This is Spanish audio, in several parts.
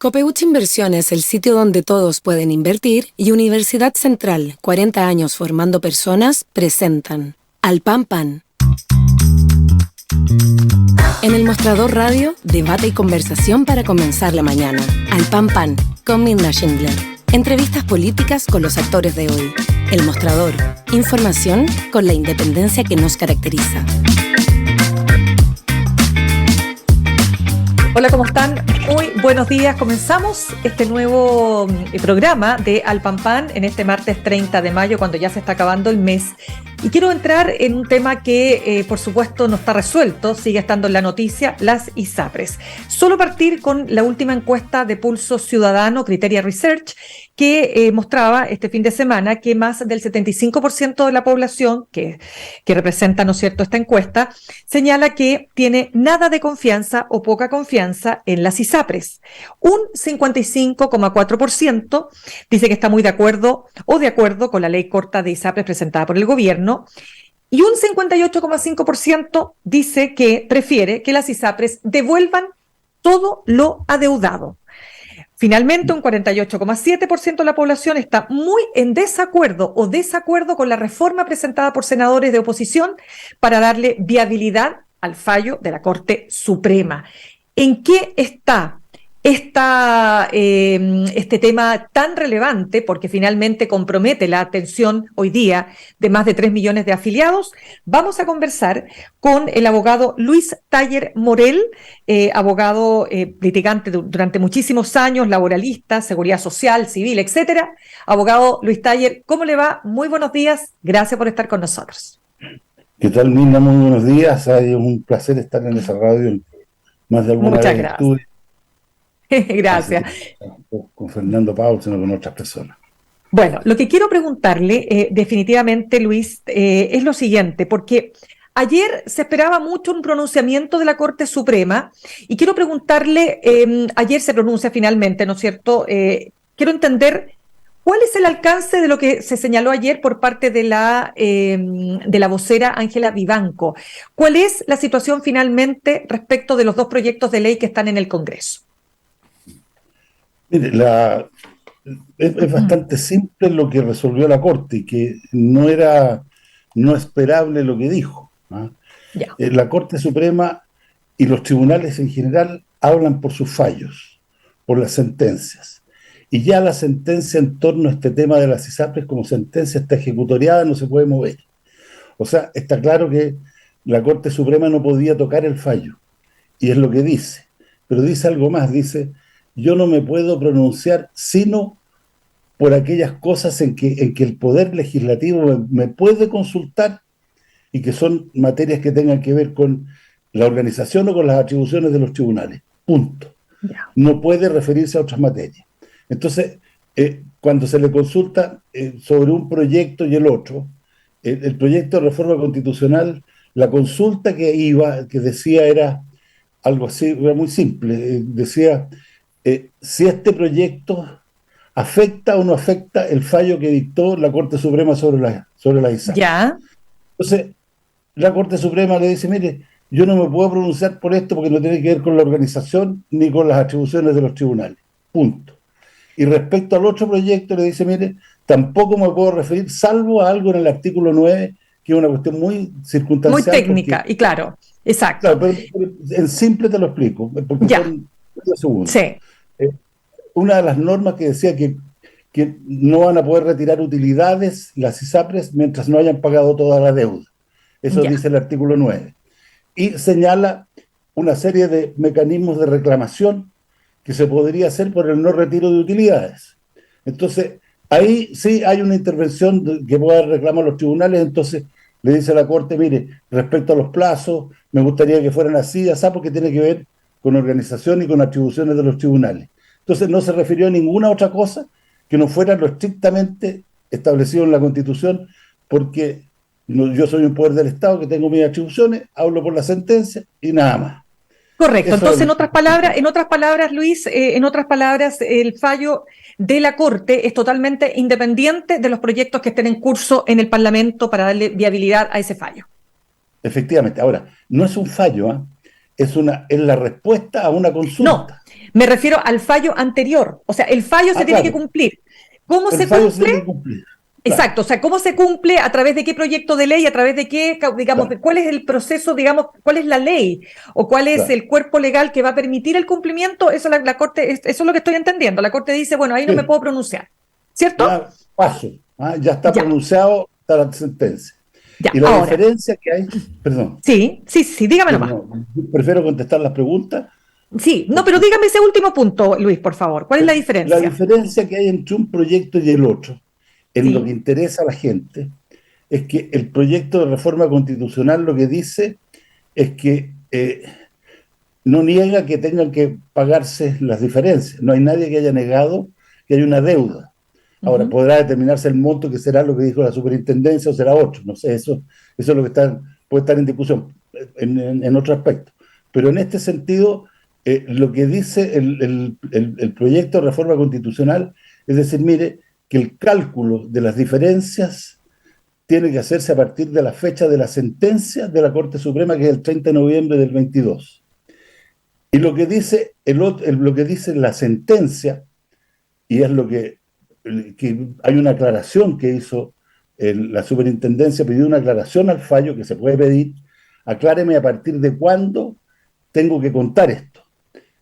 Copeuch Inversiones, el sitio donde todos pueden invertir, y Universidad Central, 40 años formando personas, presentan Al Pan Pan. En el Mostrador Radio, debate y conversación para comenzar la mañana. Al Pan Pan, con Mirna Schindler. Entrevistas políticas con los actores de hoy. El Mostrador, información con la independencia que nos caracteriza. Hola, ¿cómo están? Muy buenos días. Comenzamos este nuevo programa de Al Pan Pan en este martes 30 de mayo, cuando ya se está acabando el mes. Y quiero entrar en un tema que, por supuesto, no está resuelto, sigue estando en la noticia, las ISAPRES. Solo partir con la última encuesta de Pulso Ciudadano, Criteria Research, que mostraba este fin de semana que más del 75% de la población que representa, ¿no es cierto?, esta encuesta, señala que tiene nada de confianza o poca confianza en las ISAPRES. Un 55,4% dice que está muy de acuerdo con la ley corta de ISAPRES presentada por el gobierno, y un 58,5% dice que prefiere que las ISAPRES devuelvan todo lo adeudado. Finalmente, un 48,7% de la población está muy en desacuerdo con la reforma presentada por senadores de oposición para darle viabilidad al fallo de la Corte Suprema. ¿En qué está este tema tan relevante, porque finalmente compromete la atención hoy día de más de 3 millones de afiliados? Vamos a conversar con el abogado Luis Taller Morel, abogado litigante durante muchísimos años, laboralista, seguridad social, civil, etcétera. Abogado Luis Taller, ¿cómo le va? Muy buenos días, gracias por estar con nosotros. ¿Qué tal, Mirna? Muy buenos días. Es un placer estar en esa radio. Más de alguna Muchas vez gracias. estuve. Gracias. Con Fernando Pau, sino con otras personas. Bueno, lo que quiero preguntarle definitivamente, Luis, es lo siguiente, porque ayer se esperaba mucho un pronunciamiento de la Corte Suprema y quiero preguntarle, ayer se pronuncia finalmente, ¿no es cierto? Quiero entender cuál es el alcance de lo que se señaló ayer por parte de la vocera Ángela Vivanco. ¿Cuál es la situación finalmente respecto de los dos proyectos de ley que están en el Congreso? Mire, es bastante simple lo que resolvió la Corte y que no era no esperable lo que dijo. Ya. La Corte Suprema y los tribunales en general hablan por sus fallos, por las sentencias. Y ya la sentencia en torno a este tema de las ISAPRES como sentencia está ejecutoriada, no se puede mover. O sea, está claro que la Corte Suprema no podía tocar el fallo, y es lo que dice. Pero dice algo más, dice: yo no me puedo pronunciar sino por aquellas cosas en que el Poder Legislativo me puede consultar y que son materias que tengan que ver con la organización o con las atribuciones de los tribunales. Punto. Ya. No puede referirse a otras materias. Entonces, cuando se le consulta sobre un proyecto y el otro, el proyecto de reforma constitucional, la consulta que decía era algo así, era muy simple, decía: si este proyecto afecta o no afecta el fallo que dictó la Corte Suprema sobre la ISAPRES. Ya. Entonces, la Corte Suprema le dice: mire, yo no me puedo pronunciar por esto porque no tiene que ver con la organización ni con las atribuciones de los tribunales. Punto. Y respecto al otro proyecto le dice: mire, tampoco me puedo referir, salvo a algo en el artículo 9, que es una cuestión muy circunstancial. Muy técnica, porque, y claro, exacto. Claro, pero en simple te lo explico, porque ya. son 30 segundos. Sí. Una de las normas que decía que no van a poder retirar utilidades las ISAPRES mientras no hayan pagado toda la deuda. Eso dice el artículo 9. Y señala una serie de mecanismos de reclamación que se podría hacer por el no retiro de utilidades. Entonces, ahí sí hay una intervención que pueda reclamar los tribunales. Entonces le dice a la Corte: mire, respecto a los plazos, me gustaría que fueran así, porque tiene que ver con organización y con atribuciones de los tribunales. Entonces no se refirió a ninguna otra cosa que no fuera lo estrictamente establecido en la Constitución, porque yo soy un poder del Estado que tengo mis atribuciones, hablo por la sentencia y nada más. Correcto. Eso. Entonces, en otras palabras, Luis, el fallo de la Corte es totalmente independiente de los proyectos que estén en curso en el Parlamento para darle viabilidad a ese fallo. Efectivamente. Ahora, no es un fallo, es la respuesta a una consulta. Me refiero al fallo anterior. O sea, el fallo se tiene que cumplir. ¿Cómo se cumple? Se tiene que cumplir. Exacto, o sea, ¿cómo se cumple? ¿A través de qué proyecto de ley? ¿A través de qué, digamos, cuál es el proceso, digamos, cuál es la ley? ¿O cuál es el cuerpo legal que va a permitir el cumplimiento? Eso la Corte, eso es lo que estoy entendiendo. La Corte dice, bueno, ahí no me puedo pronunciar, ¿cierto? Ya paso, ya está pronunciado, está la sentencia. Ya, y la diferencia que hay, perdón. Sí, dígame nomás. Prefiero contestar las preguntas. Sí, no, pero dígame ese último punto, Luis, por favor. ¿Cuál es la diferencia? La diferencia que hay entre un proyecto y el otro, en lo que interesa a la gente, es que el proyecto de reforma constitucional lo que dice es que no niega que tengan que pagarse las diferencias. No hay nadie que haya negado que hay una deuda. Ahora, podrá determinarse el monto que será lo que dijo la superintendencia o será otro. No sé, eso es lo que puede estar en discusión en otro aspecto. Pero en este sentido, lo que dice el proyecto de reforma constitucional es decir, mire, que el cálculo de las diferencias tiene que hacerse a partir de la fecha de la sentencia de la Corte Suprema, que es el 30 de noviembre del 22. Y lo que dice, lo que dice la sentencia, y es lo que hay una aclaración que hizo la superintendencia, pidió una aclaración al fallo que se puede pedir, acláreme a partir de cuándo tengo que contar esto.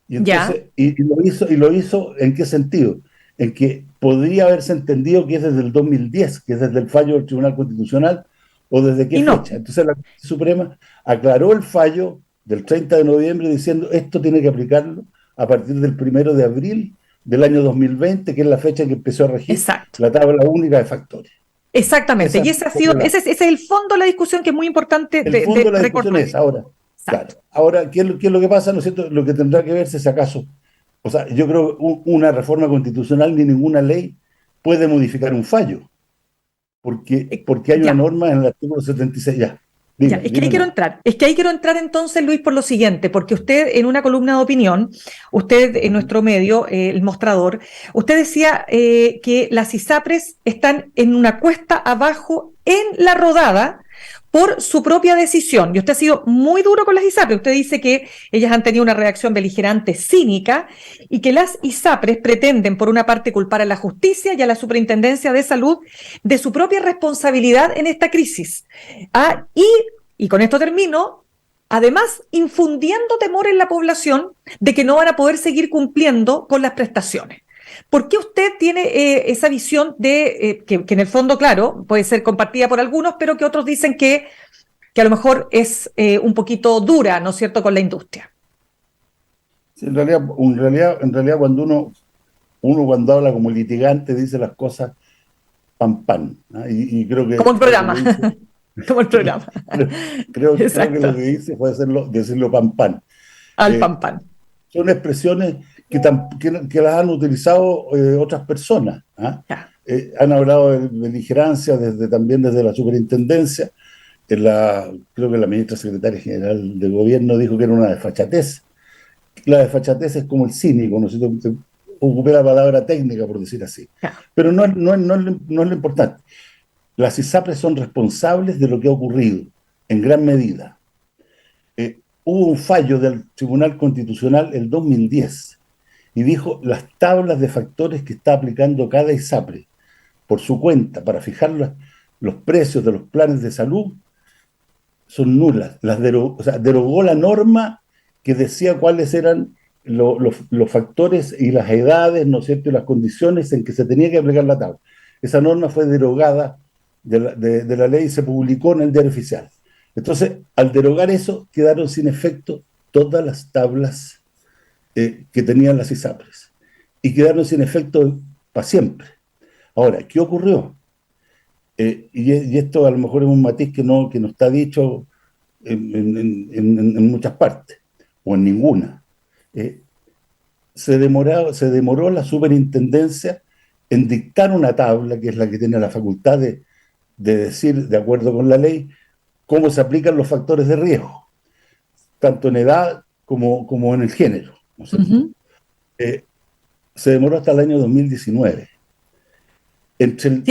Y entonces, y lo hizo ¿en qué sentido? En que podría haberse entendido que es desde el 2010, que es desde el fallo del Tribunal Constitucional, o desde qué fecha. Entonces la Corte Suprema aclaró el fallo del 30 de noviembre diciendo esto tiene que aplicarlo a partir del 1 de abril del año 2020, que es la fecha en que empezó a regir la tabla única de factores. Exactamente, y ese es el fondo de la discusión, que es muy importante. El fondo de la discusión es ahora. Claro. Ahora, ¿qué es lo que pasa? ¿No es cierto? Lo que tendrá que verse si acaso. O sea, yo creo que una reforma constitucional ni ninguna ley puede modificar un fallo, porque hay una norma en el artículo 76. Es que ahí quiero entrar entonces, Luis, por lo siguiente, porque usted en una columna de opinión, usted en nuestro medio, El Mostrador, usted decía que las ISAPRES están en una cuesta abajo en la rodada por su propia decisión. Y usted ha sido muy duro con las ISAPRES. Usted dice que ellas han tenido una reacción beligerante, cínica, y que las ISAPRES pretenden, por una parte, culpar a la justicia y a la Superintendencia de Salud de su propia responsabilidad en esta crisis. Y con esto termino, además infundiendo temor en la población de que no van a poder seguir cumpliendo con las prestaciones. ¿Por qué usted tiene esa visión de que en el fondo, claro, puede ser compartida por algunos, pero que otros dicen que a lo mejor es un poquito dura, ¿no es cierto?, con la industria? Sí, en realidad cuando uno cuando habla como litigante dice las cosas pan, ¿no? Y creo que... Como el programa. Como el programa. Creo que lo que dice fue decirlo pan. Al pan. Son expresiones que las han utilizado otras personas. Han hablado de beligerancia también desde la superintendencia. Creo que la ministra secretaria general del gobierno dijo que era una desfachatez. La desfachatez es como el cínico, ¿no? Ocupé la palabra técnica, por decir así. Pero no es lo importante. Las ISAPRES son responsables de lo que ha ocurrido, en gran medida. Hubo un fallo del Tribunal Constitucional el 2010 y dijo las tablas de factores que está aplicando cada ISAPRE por su cuenta para fijar los precios de los planes de salud son nulas. Derogó la norma que decía cuáles eran los factores y las edades, ¿no es cierto?, y las condiciones en que se tenía que aplicar la tabla. Esa norma fue derogada de la ley y se publicó en el Diario Oficial. Entonces, al derogar eso, quedaron sin efecto todas las tablas que tenían las ISAPRES. Y quedaron sin efecto para siempre. Ahora, ¿qué ocurrió? Y esto a lo mejor es un matiz que no está dicho en muchas partes, o en ninguna. Se demoró la superintendencia en dictar una tabla, que es la que tiene la facultad de decir, de acuerdo con la ley, cómo se aplican los factores de riesgo, tanto en edad como en el género. ¿No sé? Se demoró hasta el año 2019. Entre el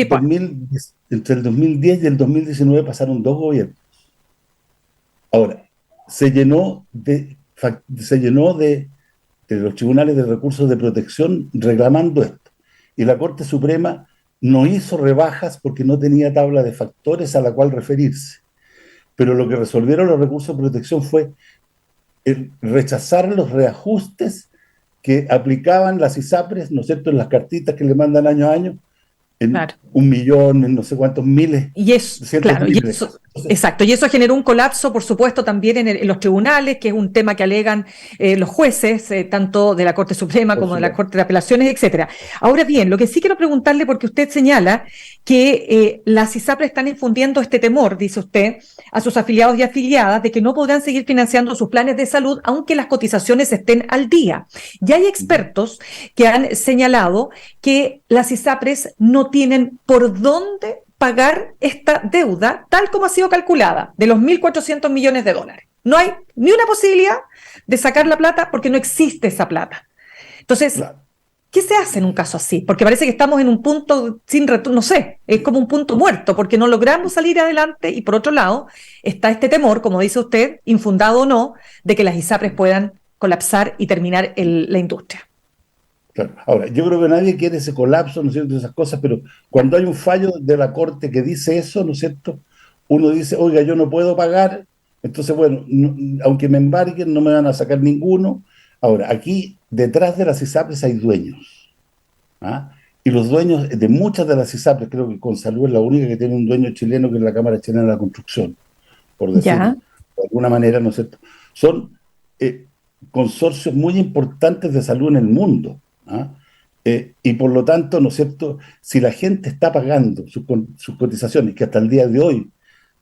2010 y el 2019 pasaron 2 gobiernos. Ahora, se llenó de los tribunales de recursos de protección reclamando esto. Y la Corte Suprema no hizo rebajas porque no tenía tabla de factores a la cual referirse. Pero lo que resolvieron los recursos de protección fue rechazar los reajustes que aplicaban las ISAPRES, ¿no es cierto?, en las cartitas que le mandan año a año, en 1.000.000, en no sé cuántos miles, y eso, claro, y eso, exacto, y eso generó un colapso, por supuesto, también en los tribunales, que es un tema que alegan los jueces, tanto de la Corte Suprema como de la Corte de Apelaciones, etcétera. Ahora bien, lo que sí quiero preguntarle, porque usted señala que las ISAPRES están infundiendo este temor, dice usted, a sus afiliados y afiliadas, de que no podrán seguir financiando sus planes de salud, aunque las cotizaciones estén al día. Y hay expertos que han señalado que las ISAPRES no tienen por dónde pagar esta deuda tal como ha sido calculada, de los 1.400 millones de dólares. No hay ni una posibilidad de sacar la plata porque no existe esa plata. Entonces, claro, ¿qué se hace en un caso así? Porque parece que estamos en un punto sin retorno, no sé, es como un punto muerto, porque no logramos salir adelante y por otro lado está este temor, como dice usted, infundado o no, de que las ISAPRES puedan colapsar y terminar la industria. Claro. Ahora, yo creo que nadie quiere ese colapso, ¿no es cierto?, esas cosas, pero cuando hay un fallo de la Corte que dice eso, ¿no es cierto?, uno dice, oiga, yo no puedo pagar, entonces, bueno, no, aunque me embarguen, no me van a sacar ninguno. Ahora, aquí, detrás de las ISAPRES hay dueños, ¿ah? Y los dueños de muchas de las ISAPRES, creo que Consalud es la única que tiene un dueño chileno, que es la Cámara Chilena de la Construcción, por decirlo de alguna manera, ¿no es cierto?, son consorcios muy importantes de salud en el mundo. ¿Ah? Y por lo tanto, ¿no es cierto?, si la gente está pagando sus cotizaciones, que hasta el día de hoy,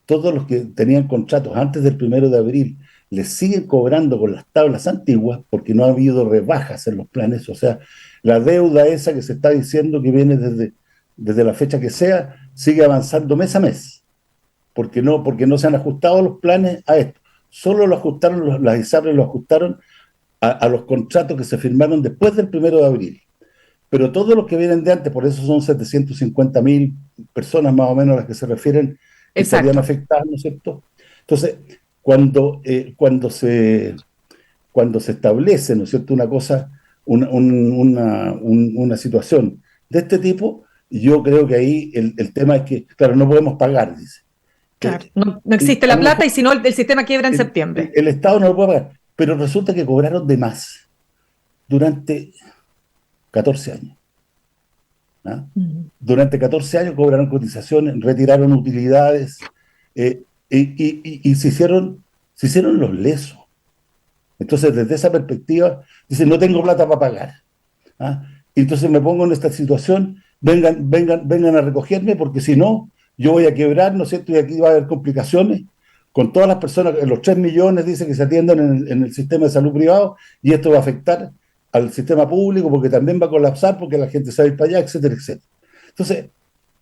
todos los que tenían contratos antes del 1 de abril, les siguen cobrando con las tablas antiguas, porque no ha habido rebajas en los planes, o sea, la deuda esa que se está diciendo que viene desde la fecha que sea, sigue avanzando mes a mes, porque no se han ajustado los planes a esto. Solo lo ajustaron, las ISAPRES lo ajustaron a los contratos que se firmaron después del 1 de abril. Pero todos los que vienen de antes, por eso son 750.000 personas más o menos a las que se refieren, que estarían afectadas, ¿no es cierto? Entonces, cuando se establece, ¿no es cierto?, una cosa, una situación de este tipo, yo creo que ahí el tema es que, claro, no podemos pagar, dice. Claro, no existe la plata y si no el sistema quiebra en septiembre. El Estado no lo puede pagar. Pero resulta que cobraron de más durante 14 años. ¿Ah? Durante 14 años cobraron cotizaciones, retiraron utilidades y se hicieron los lesos. Entonces, desde esa perspectiva, dicen, no tengo plata para pagar. ¿Ah? Y entonces me pongo en esta situación, vengan a recogerme, porque si no, yo voy a quebrar, ¿no es cierto? Y aquí va a haber complicaciones con todas las personas, los 3 millones dicen que se atienden en el sistema de salud privado, y esto va a afectar al sistema público porque también va a colapsar, porque la gente se va a ir para allá, etcétera, etcétera. Entonces,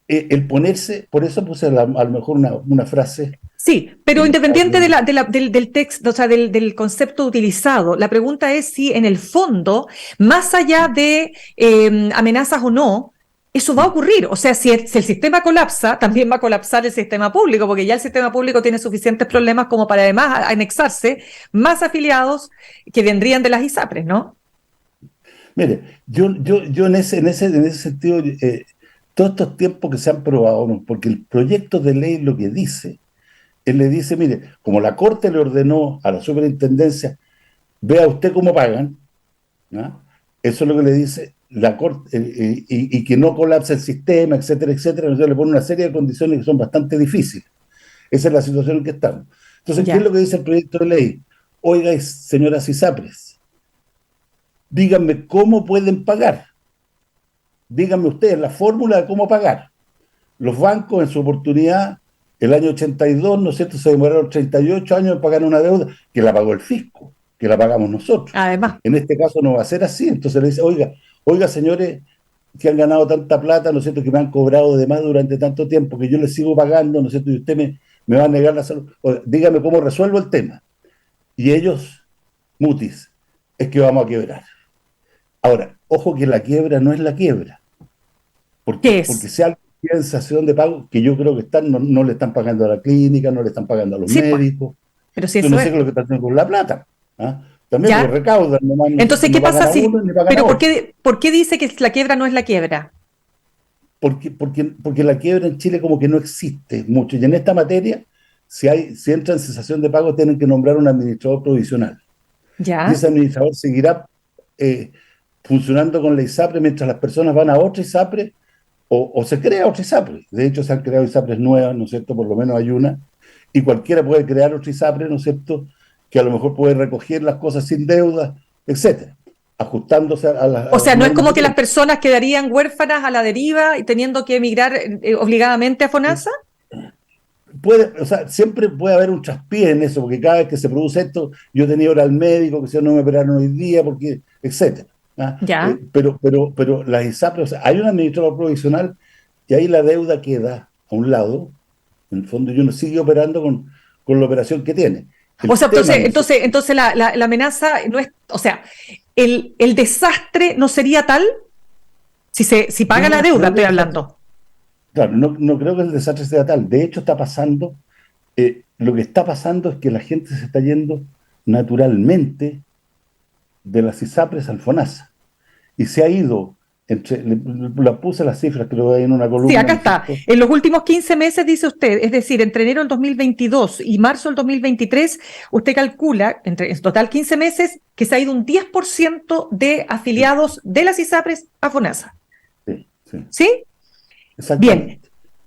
el ponerse, por eso puse a lo mejor una frase. Sí, pero independiente del texto, o sea, del concepto utilizado, la pregunta es si en el fondo, más allá de amenazas o no, eso va a ocurrir. O sea, si el sistema colapsa, también va a colapsar el sistema público, porque ya el sistema público tiene suficientes problemas como para además anexarse más afiliados que vendrían de las ISAPRES, ¿no? Mire, yo en ese sentido, todos estos tiempos que se han probado, ¿no?, porque el proyecto de ley lo que dice, él le dice, mire, como la Corte le ordenó a la superintendencia, vea usted cómo pagan, ¿no?, eso es lo que le dice la Corte, y que no colapse el sistema, etcétera, etcétera. Entonces le pone una serie de condiciones que son bastante difíciles. Esa es la situación en que estamos. Entonces, ¿qué es lo que dice el proyecto de ley? Oiga, señoras ISAPRES, díganme cómo pueden pagar. Díganme ustedes la fórmula de cómo pagar. Los bancos en su oportunidad, el año 82, ¿no es cierto?, se demoraron 38 años en pagar una deuda que la pagó el fisco, que la pagamos nosotros. Además. En este caso no va a ser así. Entonces le dice, oiga, señores que han ganado tanta plata, ¿no es cierto?, que me han cobrado de más durante tanto tiempo, que yo les sigo pagando, ¿no es cierto?, y usted me va a negar la salud. Oiga, dígame cómo resuelvo el tema. Y ellos, mutis, es que vamos a quebrar. Ahora, ojo que la quiebra no es la quiebra. ¿Qué es? Porque si alguien tiene sensación de pago, que yo creo que no le están pagando a la clínica, no le están pagando a los médicos. Pues, pero si yo no sé qué es lo que están haciendo con la plata. ¿Ah? También porque recaudan, Entonces, ¿qué pasa si? Pero ¿por ¿por qué dice que la quiebra no es la quiebra? Porque la quiebra en Chile como que no existe mucho. Y en esta materia, si entra en cesación de pago, tienen que nombrar un administrador provisional. ¿Ya? Y ese administrador seguirá funcionando con la ISAPRE mientras las personas van a otra ISAPRE o se crea otra ISAPRE. De hecho, se han creado ISAPRES nuevas, ¿no es cierto? Por lo menos hay una. Y cualquiera puede crear otra ISAPRE, ¿no es cierto? Que a lo mejor puede recoger las cosas sin deuda, etcétera, ajustándose a las... O sea, no es como que las personas quedarían huérfanas a la deriva y teniendo que emigrar obligadamente a FONASA. O sea, siempre puede haber un traspié en eso, porque cada vez que se produce esto, yo tenía hora al médico, que si no me operaron hoy día, porque, etcétera. Ya. Pero las ISAPRE, o sea, hay un administrador provisional y ahí la deuda queda a un lado, en el fondo, y uno sigue operando con la operación que tiene. O sea, entonces la amenaza no es, o sea, el desastre no sería tal si paga la deuda, estoy hablando. Claro, no creo que el desastre sea tal. De hecho, está pasando, lo que está pasando es que la gente se está yendo naturalmente de las ISAPRES al FONASA. Y se ha ido, la puse las cifras, creo que hay en una columna. Sí, acá está. En los últimos 15 meses, dice usted, es decir, entre enero del 2022 y marzo del 2023, usted calcula, en total 15 meses, que se ha ido un 10% de afiliados de las ISAPRES a FONASA. ¿Sí? Exactamente. Bien,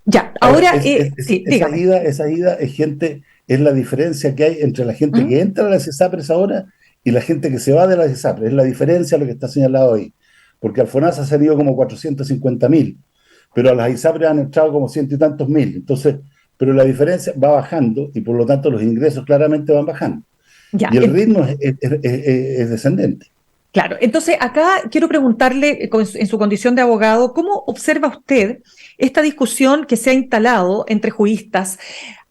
ya, ahora sí, dígame. Esa ida es la diferencia que hay entre la gente que entra a las ISAPRES ahora y la gente que se va de las ISAPRES. Es la diferencia lo que está señalado ahí. Porque al FONASA se han ido como 450.000, pero a las ISAPRES han entrado como 100 y tantos mil. Entonces, pero la diferencia va bajando y por lo tanto los ingresos claramente van bajando. Ya, y el ritmo es descendente. Claro, entonces acá quiero preguntarle, en su condición de abogado, ¿cómo observa usted esta discusión que se ha instalado entre juristas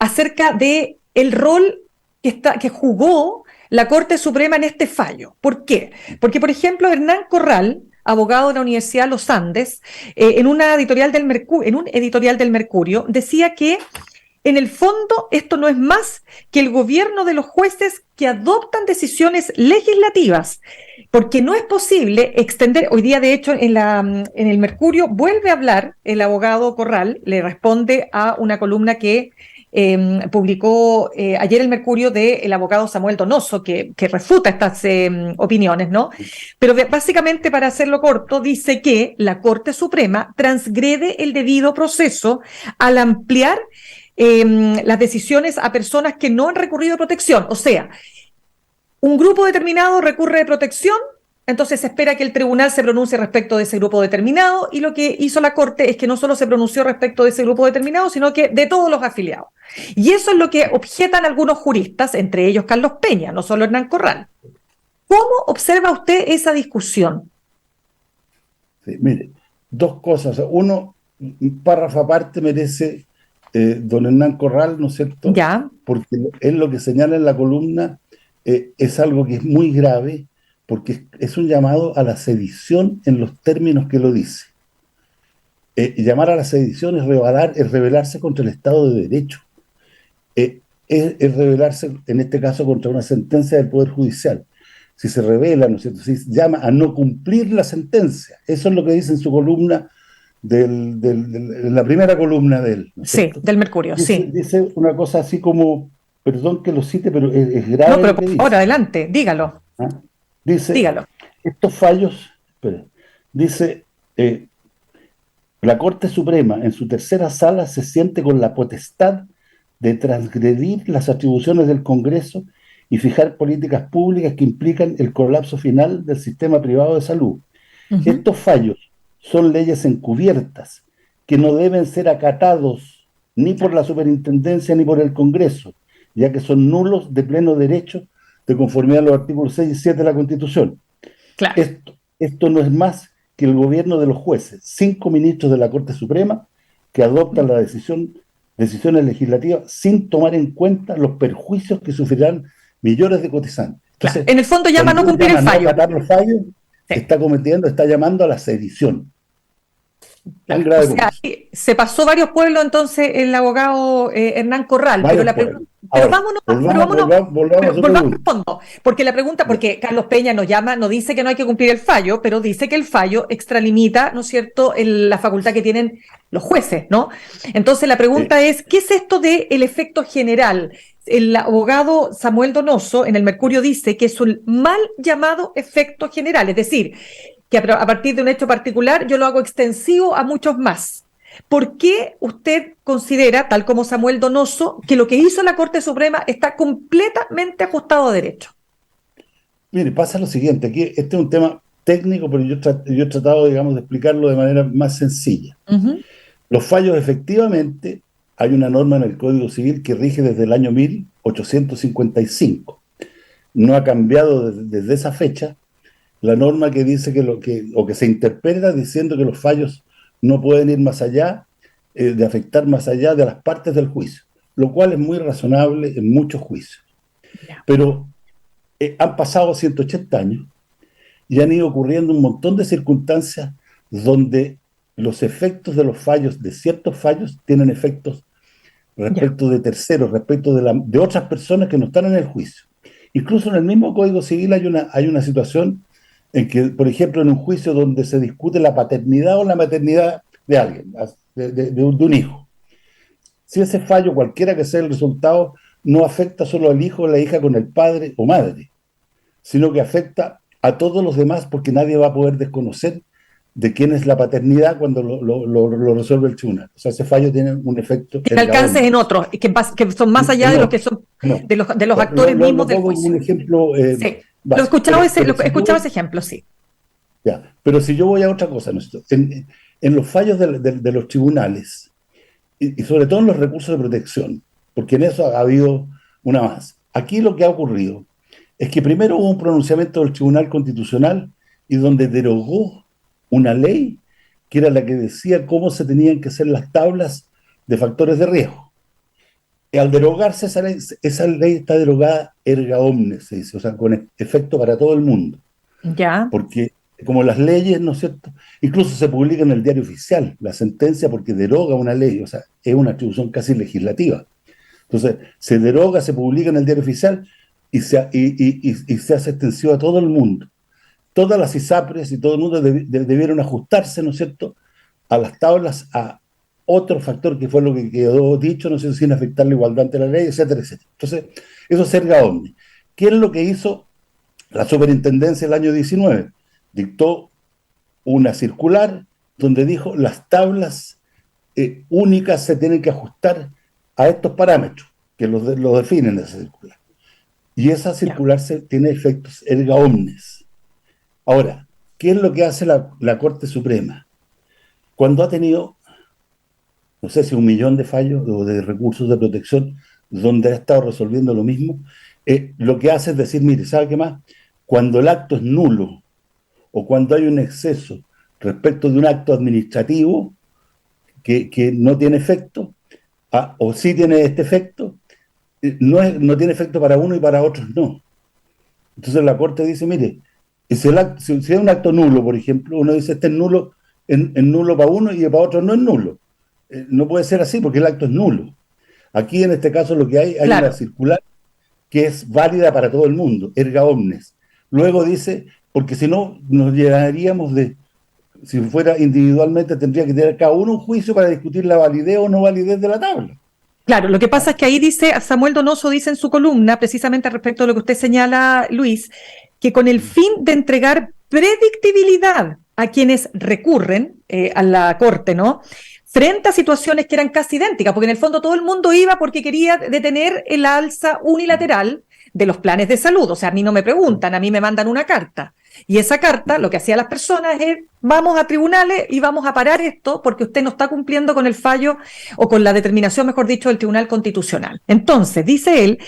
acerca de el rol que jugó la Corte Suprema en este fallo? ¿Por qué? Porque, por ejemplo, Hernán Corral, abogado de la Universidad de los Andes, en un editorial del Mercurio, decía que en el fondo esto no es más que el gobierno de los jueces que adoptan decisiones legislativas, porque no es posible extender, hoy día de hecho en el Mercurio vuelve a hablar el abogado Corral, le responde a una columna que publicó ayer el Mercurio del abogado Samuel Donoso, que refuta estas opiniones, ¿no? Pero básicamente, para hacerlo corto, dice que la Corte Suprema transgrede el debido proceso al ampliar las decisiones a personas que no han recurrido a protección. O sea, un grupo determinado recurre de protección, entonces se espera que el tribunal se pronuncie respecto de ese grupo determinado, y lo que hizo la Corte es que no solo se pronunció respecto de ese grupo determinado, sino que de todos los afiliados. Y eso es lo que objetan algunos juristas, entre ellos Carlos Peña, no solo Hernán Corral. ¿Cómo observa usted esa discusión? Sí, mire, dos cosas. Uno, un párrafo aparte merece don Hernán Corral, ¿no es cierto? Ya. Porque él lo que señala en la columna es algo que es muy grave, porque es un llamado a la sedición en los términos que lo dice. Llamar a la sedición es rebelarse contra el Estado de Derecho. Es rebelarse, en este caso, contra una sentencia del Poder Judicial. Si se revela, ¿no es cierto?, si llama a no cumplir la sentencia. Eso es lo que dice en su columna, en la primera columna de él, ¿no es cierto? Sí, del Mercurio, sí. Dice una cosa así como, perdón que lo cite, pero es grave. No, pero por favor, adelante, dígalo. Dígalo. Estos fallos, dice, la Corte Suprema en su tercera sala se siente con la potestad de transgredir las atribuciones del Congreso y fijar políticas públicas que implican el colapso final del sistema privado de salud. Estos fallos son leyes encubiertas que no deben ser acatados ni por la Superintendencia ni por el Congreso, ya que son nulos de pleno derecho de conformidad a los artículos 6 y 7 de la Constitución. Claro. Esto no es más que el gobierno de los jueces, 5 ministros de la Corte Suprema que adoptan las decisiones legislativas sin tomar en cuenta los perjuicios que sufrirán millones de cotizantes. Entonces, en el fondo llama a no cumplir el fallo. Los fallos, está llamando a la sedición. Tan grave. O sea, se pasó varios pueblos entonces el abogado Hernán Corral, pero Pero Ahora, volvamos a su volvamos al pregunta. fondo, porque la pregunta, porque Carlos Peña nos llama, nos dice que no hay que cumplir el fallo, pero dice que el fallo extralimita, ¿no es cierto?, la facultad que tienen los jueces, ¿no? Entonces la pregunta es, ¿qué es esto de el efecto general? El abogado Samuel Donoso en el Mercurio dice que es un mal llamado efecto general, es decir, que a partir de un hecho particular yo lo hago extensivo a muchos más. ¿Por qué usted considera, tal como Samuel Donoso, que lo que hizo la Corte Suprema está completamente ajustado a derecho? Mire, pasa lo siguiente, aquí este es un tema técnico, pero yo he tratado, digamos, de explicarlo de manera más sencilla. Los fallos, efectivamente, hay una norma en el Código Civil que rige desde el año 1855. No ha cambiado desde esa fecha la norma que dice que se interpreta diciendo que los fallos no pueden ir más allá, de afectar más allá de las partes del juicio, lo cual es muy razonable en muchos juicios. Pero han pasado 180 años y han ido ocurriendo un montón de circunstancias donde los efectos de los fallos, de ciertos fallos, tienen efectos respecto de terceros, respecto de otras personas que no están en el juicio. Incluso en el mismo Código Civil hay una situación en que, por ejemplo, en un juicio donde se discute la paternidad o la maternidad de alguien, de un hijo. Si ese fallo, cualquiera que sea el resultado, no afecta solo al hijo o la hija con el padre o madre, sino que afecta a todos los demás porque nadie va a poder desconocer de quién es la paternidad cuando lo resuelve el tribunal. O sea, ese fallo tiene un efecto... Tiene alcances en otros, que son más allá de lo que son de los actores mismos del juicio. Un ejemplo... sí, lo he escuchado ese ejemplo, sí. Ya, pero si yo voy a otra cosa, en los fallos de los tribunales, y sobre todo en los recursos de protección, porque en eso ha habido una más. Aquí lo que ha ocurrido es que primero hubo un pronunciamiento del Tribunal Constitucional y donde derogó una ley que era la que decía cómo se tenían que hacer las tablas de factores de riesgo. Y al derogarse esa ley está derogada erga omnes, se dice, o sea, con efecto para todo el mundo. Ya. Porque como las leyes, ¿no es cierto? Incluso se publica en el diario oficial la sentencia porque deroga una ley, o sea, es una atribución casi legislativa. Entonces, se deroga, se publica en el diario oficial y se hace extensivo a todo el mundo. Todas las ISAPRES y todo el mundo debieron ajustarse, ¿no es cierto?, a las tablas, a otro factor que fue lo que quedó dicho, no sé, sin afectar la igualdad ante la ley, etcétera, etcétera. Entonces, eso es erga omnes. ¿Qué es lo que hizo la superintendencia el año 19? Dictó una circular donde dijo las tablas únicas se tienen que ajustar a estos parámetros que los definen esa circular. Y esa circular tiene efectos erga omnes. Ahora, ¿qué es lo que hace la Corte Suprema? Cuando ha tenido, no sé si 1 millón de fallos o de recursos de protección donde ha estado resolviendo lo mismo, lo que hace es decir, mire, ¿sabe qué más? Cuando el acto es nulo o cuando hay un exceso respecto de un acto administrativo que no tiene efecto, o sí tiene este efecto, no tiene efecto para uno y para otros no. Entonces la Corte dice, mire, si es un acto nulo, por ejemplo, uno dice este es nulo, en nulo para uno y para otro no es nulo. No puede ser así porque el acto es nulo. Aquí en este caso lo que hay claro, una circular que es válida para todo el mundo, erga omnes. Luego dice, porque si no nos llenaríamos si fuera individualmente tendría que tener cada uno un juicio para discutir la validez o no validez de la tabla. Claro, lo que pasa es que ahí dice, Samuel Donoso dice en su columna, precisamente respecto a lo que usted señala, Luis, que con el fin de entregar predictibilidad a quienes recurren a la Corte, ¿no?, frente a situaciones que eran casi idénticas, porque en el fondo todo el mundo iba porque quería detener el alza unilateral de los planes de salud. O sea, a mí no me preguntan, a mí me mandan una carta. Y esa carta, lo que hacía las personas es, vamos a tribunales y vamos a parar esto porque usted no está cumpliendo con el fallo o con la determinación, mejor dicho, del Tribunal Constitucional. Entonces, dice él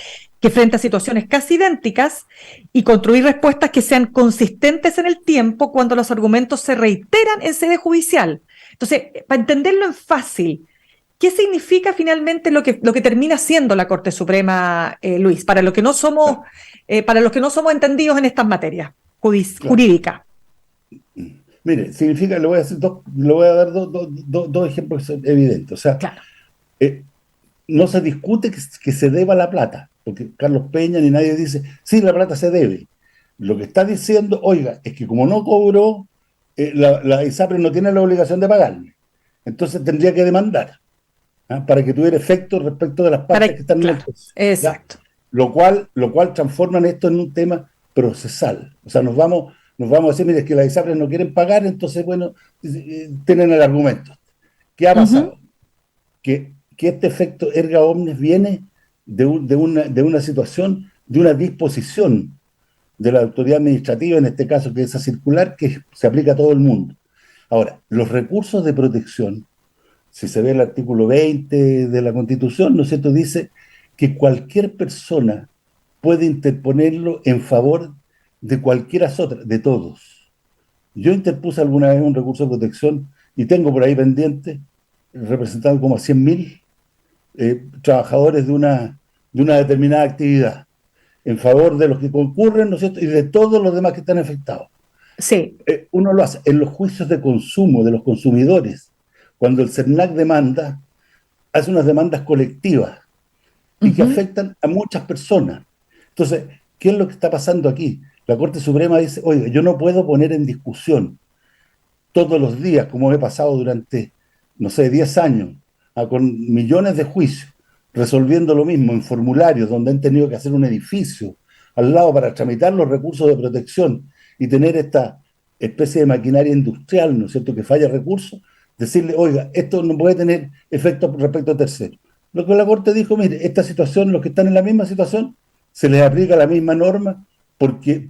que frente a situaciones casi idénticas y construir respuestas que sean consistentes en el tiempo cuando los argumentos se reiteran en sede judicial. Entonces, para entenderlo en fácil, ¿qué significa finalmente lo que termina siendo la Corte Suprema, Luis, para los que no somos entendidos en estas materias jurídicas? Mire, significa, le voy a dar dos ejemplos evidentes. O sea, claro, no se discute que se deba la plata, porque Carlos Peña ni nadie dice, sí, la plata se debe. Lo que está diciendo, oiga, es que como no cobró, la ISAPRES no tiene la obligación de pagarle. Entonces tendría que demandar, ¿ah? Para que tuviera efecto respecto de las partes que están en el proceso. Exacto. Lo cual transforma esto en un tema procesal. O sea, nos vamos a decir, mire, es que las ISAPRES no quieren pagar, entonces, bueno, tienen el argumento. ¿Qué ha pasado? Que este efecto erga omnes viene de una situación, de una disposición de la autoridad administrativa, en este caso, que es esa circular, que se aplica a todo el mundo. Ahora, los recursos de protección, si se ve el artículo 20 de la Constitución, ¿no es cierto?, dice que cualquier persona puede interponerlo en favor de cualquiera otra, de todos. Yo interpuse alguna vez un recurso de protección y tengo por ahí pendiente, representado como a 100.000 trabajadores de una determinada actividad, en favor de los que concurren, ¿no es cierto?, y de todos los demás que están afectados. Sí. Uno lo hace en los juicios de consumo de los consumidores. Cuando el CERNAC demanda, hace unas demandas colectivas y que afectan a muchas personas. Entonces, ¿qué es lo que está pasando aquí? La Corte Suprema dice, oye, yo no puedo poner en discusión todos los días, como he pasado durante, no sé, 10 años, con millones de juicios, resolviendo lo mismo en formularios donde han tenido que hacer un edificio al lado para tramitar los recursos de protección y tener esta especie de maquinaria industrial, ¿no es cierto?, que falla recursos, decirle, oiga, esto no puede tener efecto respecto a terceros. Lo que la Corte dijo, mire, esta situación, los que están en la misma situación, se les aplica la misma norma porque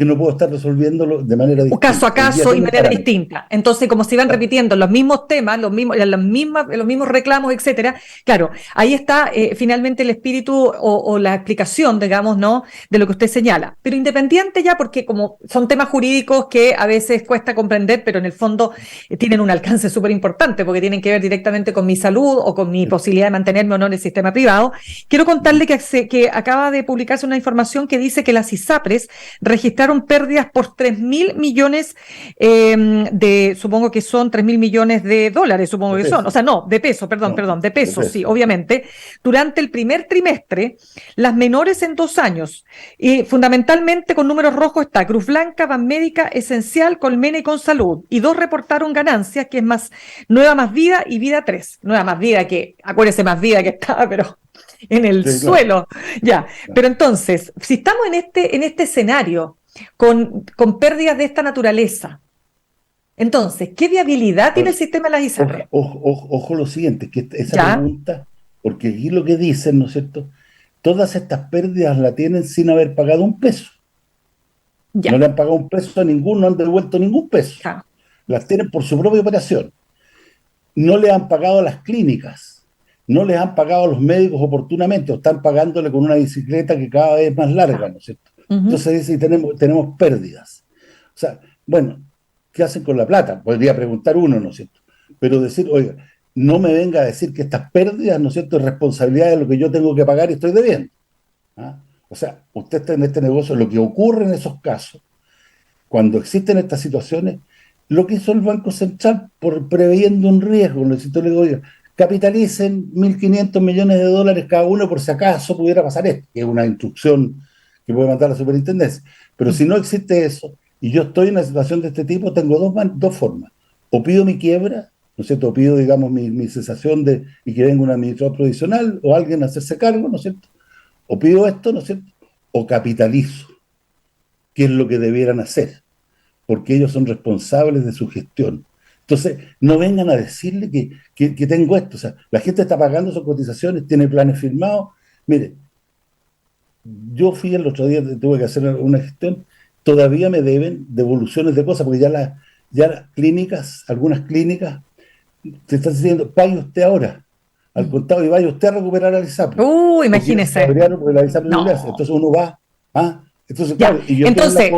no puedo estar resolviéndolo de manera distinta. Caso a caso y manera distinta. Entonces, como se iban repitiendo los mismos temas, los mismos reclamos, etcétera, claro, ahí está finalmente el espíritu o la explicación, digamos, ¿no?, de lo que usted señala. Pero independiente ya, porque como son temas jurídicos que a veces cuesta comprender, pero en el fondo tienen un alcance súper importante, porque tienen que ver directamente con mi salud o con mi posibilidad de mantenerme o no en el sistema privado. Quiero contarle que acaba de publicarse una información que dice que las ISAPRES registraron pérdidas por 3.000 millones supongo que son 3.000 millones de dólares, supongo que son, o sea, no, de pesos, de pesos, sí, obviamente, durante el primer trimestre, las menores en 2 años, y fundamentalmente con números rojos está Cruz Blanca, Banmédica, Esencial, Colmena y Consalud, y 2 reportaron ganancias, que es Nueva Más Vida y Vida 3, Nueva Más Vida, que acuérdese Más Vida que estaba, pero en el suelo, claro. Ya. Pero entonces, si estamos en este escenario con pérdidas de esta naturaleza, entonces, ¿qué viabilidad tiene el sistema de las ISAPRES? Ojo lo siguiente, que esa pregunta, porque aquí lo que dicen, ¿no es cierto?, todas estas pérdidas la tienen sin haber pagado un peso. Ya. No le han pagado un peso a ninguno, no han devuelto ningún peso. Ja. Las tienen por su propia operación. No le han pagado a las clínicas. No les han pagado a los médicos oportunamente, o están pagándole con una bicicleta que cada vez es más larga, ¿no es cierto? Entonces dice, tenemos pérdidas. O sea, bueno, ¿qué hacen con la plata? Podría preguntar uno, ¿no es cierto? Pero decir, oiga, no me venga a decir que estas pérdidas, ¿no es cierto?, es responsabilidad de lo que yo tengo que pagar y estoy debiendo. ¿Ah? O sea, usted está en este negocio, lo que ocurre en esos casos, cuando existen estas situaciones, lo que hizo el Banco Central, preveyendo un riesgo, ¿no es cierto?, le digo, oiga, capitalicen 1.500 millones de dólares cada uno por si acaso pudiera pasar esto, que es una instrucción que puede mandar la superintendencia. Pero si no existe eso, y yo estoy en una situación de este tipo, tengo dos formas. O pido mi quiebra, ¿no es cierto?, o pido, digamos, mi cesación y que venga un administrador provisional, o alguien a hacerse cargo, ¿no es cierto?, o pido esto, ¿no es cierto?, o capitalizo, que es lo que debieran hacer, porque ellos son responsables de su gestión. Entonces, no vengan a decirle que tengo esto. O sea, la gente está pagando sus cotizaciones, tiene planes firmados. Mire, yo fui el otro día, tuve que hacer una gestión, todavía me deben devoluciones de cosas, porque ya las clínicas, algunas clínicas, te están diciendo, pague usted ahora, al contado, y vaya usted a recuperar al ISAPRE. Imagínese. Porque la ISAPRE no le hace. Entonces uno va, entonces, ya. Claro, y yo entonces,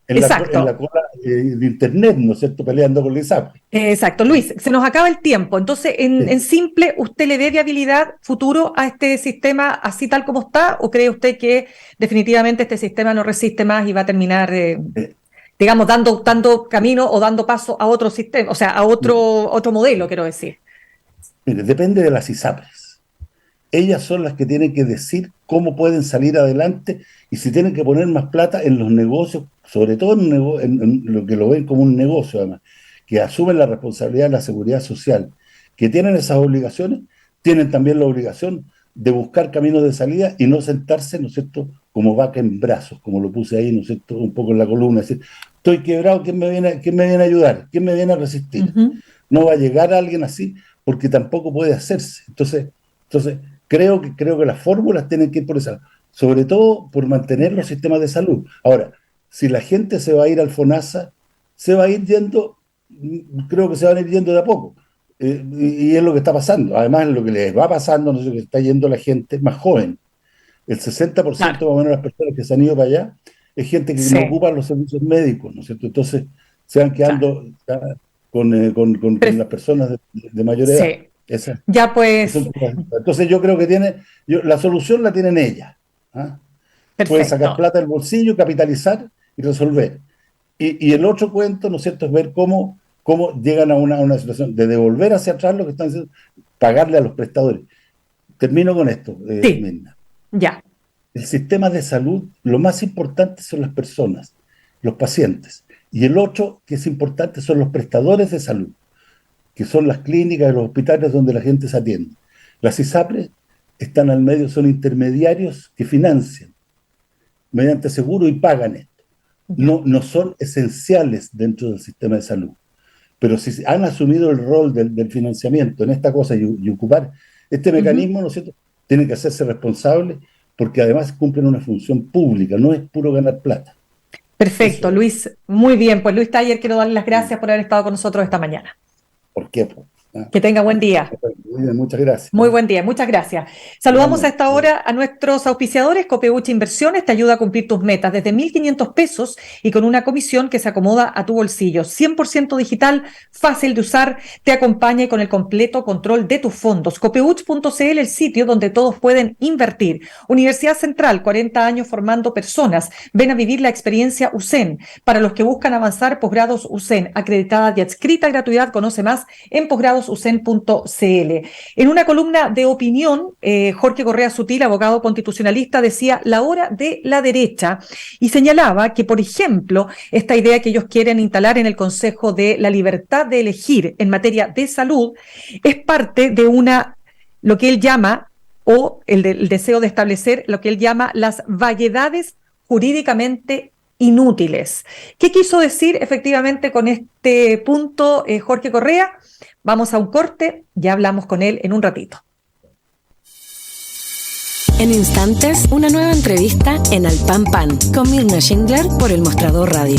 en la cola de internet, ¿no es cierto?, peleando con la ISAPRE. Exacto. Luis, se nos acaba el tiempo. Entonces, en simple, ¿usted le ve viabilidad futuro a este sistema así tal como está? ¿O cree usted que definitivamente este sistema no resiste más y va a terminar, digamos, dando camino o dando paso a otro sistema, o sea, a otro modelo, quiero decir? Mire, depende de las ISAPRES. ellas son las que tienen que decir cómo pueden salir adelante y si tienen que poner más plata en los negocios, sobre todo en lo que lo ven como un negocio además, que asumen la responsabilidad de la seguridad social, que tienen esas obligaciones, tienen también la obligación de buscar caminos de salida y no sentarse, ¿no es cierto?, como vaca en brazos, como lo puse ahí, ¿no es cierto?, un poco en la columna, es decir, estoy quebrado, ¿quién me viene a ayudar? ¿Quién me viene a resistir? No va a llegar alguien así porque tampoco puede hacerse. Entonces creo que las fórmulas tienen que ir por esa, sobre todo por mantener los sistemas de salud. Ahora, si la gente se va a ir al FONASA, se va a ir yendo, creo que se van a ir yendo de a poco. Y es lo que está pasando. Además, lo que les va pasando, no sé, que está yendo la gente más joven. El 60% más o menos de las personas que se han ido para allá es gente que no ocupa los servicios médicos, ¿no es cierto? Entonces, se van quedando con las personas de mayor edad. Ya pues. Entonces yo creo que la solución la tienen ellas. Pueden sacar plata del bolsillo, capitalizar y resolver. Y el otro cuento, ¿no es cierto?, es ver cómo llegan a una situación de devolver hacia atrás lo que están haciendo, pagarle a los prestadores. Termino con esto, Mirna. Ya. El sistema de salud, lo más importante son las personas, los pacientes. Y el otro que es importante son los prestadores de salud, que son las clínicas y los hospitales donde la gente se atiende. Las ISAPRES están al medio, son intermediarios que financian mediante seguro y pagan esto. No son esenciales dentro del sistema de salud, pero si han asumido el rol del financiamiento en esta cosa y ocupar este mecanismo, ¿no es cierto?, tienen que hacerse responsables porque además cumplen una función pública, no es puro ganar plata. Perfecto, eso. Luis, muy bien. Pues Luis Taller, quiero darle las gracias por haber estado con nosotros esta mañana. ¿Por qué? Que tenga buen día. Muchas gracias. Muy buen día, muchas gracias. Saludamos a esta hora a nuestros auspiciadores. Copeuch Inversiones te ayuda a cumplir tus metas desde 1.500 pesos y con una comisión que se acomoda a tu bolsillo. 100% digital, fácil de usar, te acompaña y con el completo control de tus fondos. Copeuch.cl, el sitio donde todos pueden invertir. Universidad Central, 40 años formando personas. Ven a vivir la experiencia USEN. Para los que buscan avanzar, posgrados USEN, acreditada y adscrita a gratuidad. Conoce más en posgradosusen.cl. En una columna de opinión, Jorge Correa Sutil, abogado constitucionalista, decía la hora de la derecha y señalaba que, por ejemplo, esta idea que ellos quieren instalar en el Consejo de la libertad de elegir en materia de salud es parte de lo que él llama, o el deseo de establecer lo que él llama las vaguedades jurídicamente inútiles. ¿Qué quiso decir efectivamente con este punto Jorge Correa? Vamos a un corte, ya hablamos con él en un ratito. En instantes, una nueva entrevista en Al Pan Pan con Mirna Schindler por El Mostrador Radio.